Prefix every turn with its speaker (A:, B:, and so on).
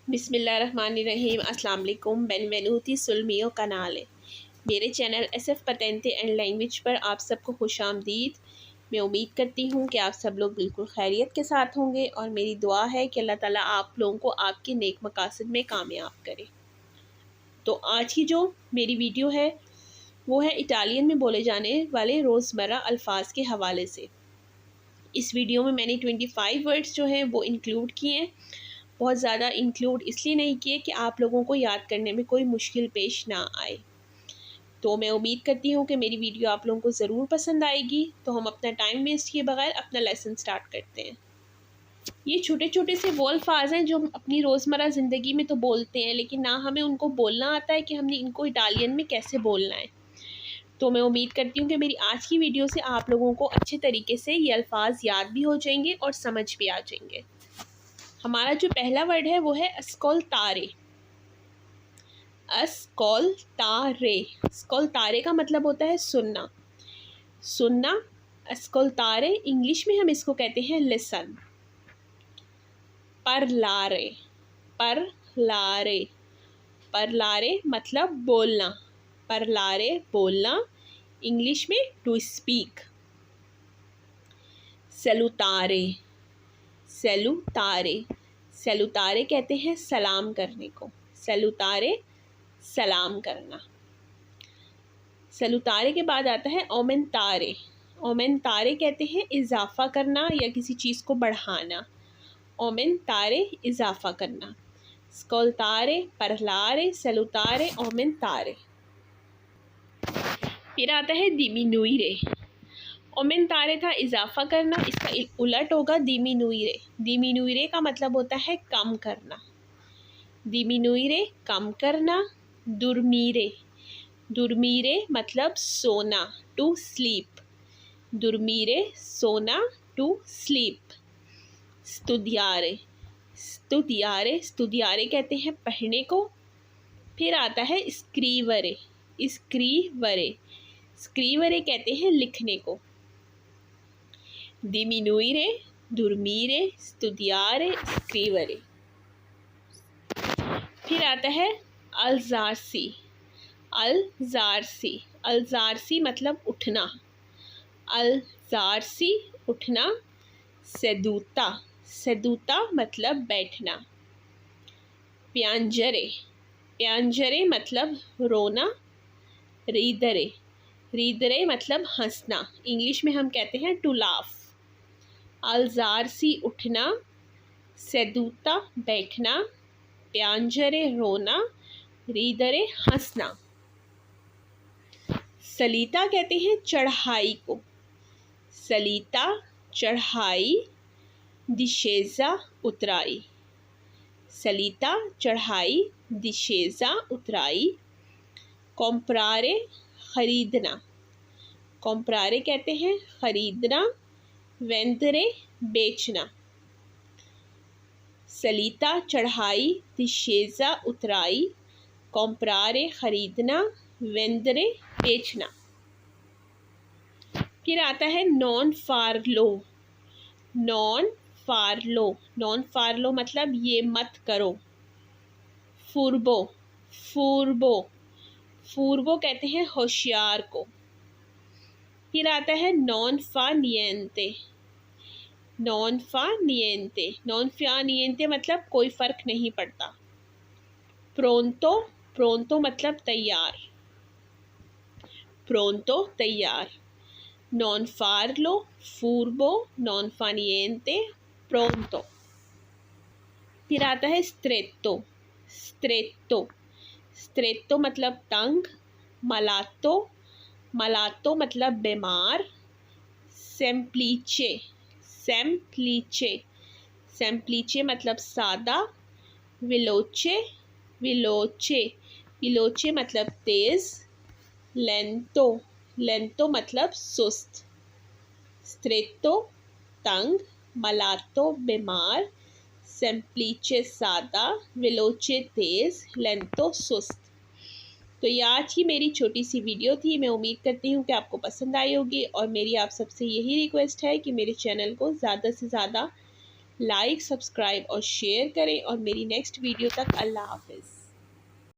A: बिस्मिल्लाहिर्रहमानिर्रहीम अस्सलाम वालेकुम। बेनवेनुती सुल मियो कनाले। मेरे चैनल SF पतेंते एंड लैंग्वेज पर आप सबको खुश आमदीद। मैं उम्मीद करती हूँ कि आप सब लोग बिल्कुल खैरियत के साथ होंगे और मेरी दुआ है कि अल्लाह ताला आप लोगों को आपके नेक मकासद में कामयाब करे। तो आज की जो मेरी वीडियो है वो है इटालियन में बोले जाने वाले रोज़मर्रा अल्फाज के हवाले से। इस वीडियो में मैंने 25 वर्ड्स जो हैं वो इंक्लूड किए हैं। बहुत ज़्यादा इंक्लूड इसलिए नहीं किए कि आप लोगों को याद करने में कोई मुश्किल पेश ना आए। तो मैं उम्मीद करती हूँ कि मेरी वीडियो आप लोगों को ज़रूर पसंद आएगी। तो हम अपना टाइम वेस्ट किए बगैर अपना लेसन स्टार्ट करते हैं। ये छोटे छोटे से वो अल्फाज हैं जो हम अपनी रोज़मर्रा ज़िंदगी में तो बोलते हैं, लेकिन ना हमें उनको बोलना आता है कि हमने इनको इटालियन में कैसे बोलना है। तो मैं उम्मीद करती हूँ कि मेरी आज की वीडियो से आप लोगों को अच्छे तरीके से ये अल्फाज याद भी हो जाएंगे और समझ भी आ जाएंगे। हमारा जो पहला वर्ड है वो है अस्कोल्तारे। अस्कोल्तारे, अस्कोल्तारे का मतलब होता है सुनना। सुनना, अस्कोल्तारे इंग्लिश में हम इसको कहते हैं लिसन। परलारे, परलारे, परलारे मतलब बोलना। परलारे बोलना, इंग्लिश में टू स्पीक। सैलूतारे, सैलूतारे, सैलूतारे कहते हैं सलाम करने को। सैलूतारे सलाम करना। सैलूतारे के बाद आता है ओमेंतारे। ओमेंतारे कहते हैं इजाफा करना या किसी चीज़ को बढ़ाना। ओमेंतारे इजाफा करना। स्कोल्तारे, परलारे, सैलूतारे, ओमेंतारे। फिर आता है डिमिनुइरे। ओमेंतारे था इजाफा करना, इसका उलट होगा डिमिनुइरे। डिमिनुइरे का मतलब होता है कम करना। डिमिनुइरे कम करना। दुर्मीरे, दुर्मीरे मतलब सोना, टू स्लीप। दुर्मीरे सोना, टू स्लीप। स्तुदियारे, स्तुदियारे, स्तुदियारे कहते हैं पढ़ने को। फिर आता है स्क्रीवरे। स्क्रीवरे, स्क्रीवरे कहते हैं लिखने को। डिमिनुइरे, दुर्मीरे, स्तुदियारे, स्क्रीवरे। फिर आता है अल्जारसी। अल्जारसी, अल्जारसी मतलब उठना। अल्जारसी उठना। सेदूता, सेदूता मतलब बैठना। प्यांजरे, प्यांजरे मतलब रोना। रीदरे, रीदरे मतलब हंसना, इंग्लिश में हम कहते हैं टू लाफ। अल्जारसी उठना, सेदूता बैठना, प्यांजरे रोना, रीदरे हंसना। सलीता कहते हैं चढ़ाई को। सलीता चढ़ाई, दिशेजा उतराई। सलीता चढ़ाई, दिशेजा उतराई। कॉम्प्रारे खरीदना। कॉम्प्रारे कहते हैं खरीदना। वेंदरे बेचना। सलीता चढ़ाई, दिशेजा उतराई। कॉम्प्रारे खरीदना, वेंदरे बेचना। फिर आता है नॉन फार्लो। नॉन फार्लो, नॉन फार्लो मतलब ये मत करो। फुर्बो, फुर्बो, फुर्बो कहते हैं होशियार को। फिर आता है नॉन फा नियंते। नॉन फा नियंते, नॉन फा नियंते मतलब कोई फर्क नहीं पड़ता। प्रोंतो, प्रोंतो मतलब तैयार। प्रोंतो तैयार। नॉन फार्लो, फूर्बो, नॉन फा नियंते, प्रोंतो। फिर आता है स्त्रेत्तो। स्त्रेत्तो, स्त्रेत्तो मतलब तंग। मलातो, मलातो मतलब बीमार। सेम्प्लीचे, सेम्प्लीचे, सेम्प्लीचे मतलब सादा। विलोचे, विलोचे, विलोचे मतलब तेज़। लेंतो, लेंतो मतलब सुस्त। स्त्रेत्तो तंग, मलातो बीमार, सेम्प्लीचे सादा, विलोचे तेज़, लेंतो सुस्त। तो ये आज की मेरी छोटी सी वीडियो थी। मैं उम्मीद करती हूँ कि आपको पसंद आई होगी और मेरी आप सबसे यही रिक्वेस्ट है कि मेरे चैनल को ज़्यादा से ज़्यादा लाइक, सब्सक्राइब और शेयर करें। और मेरी नेक्स्ट वीडियो तक अल्लाह हाफ़िज़।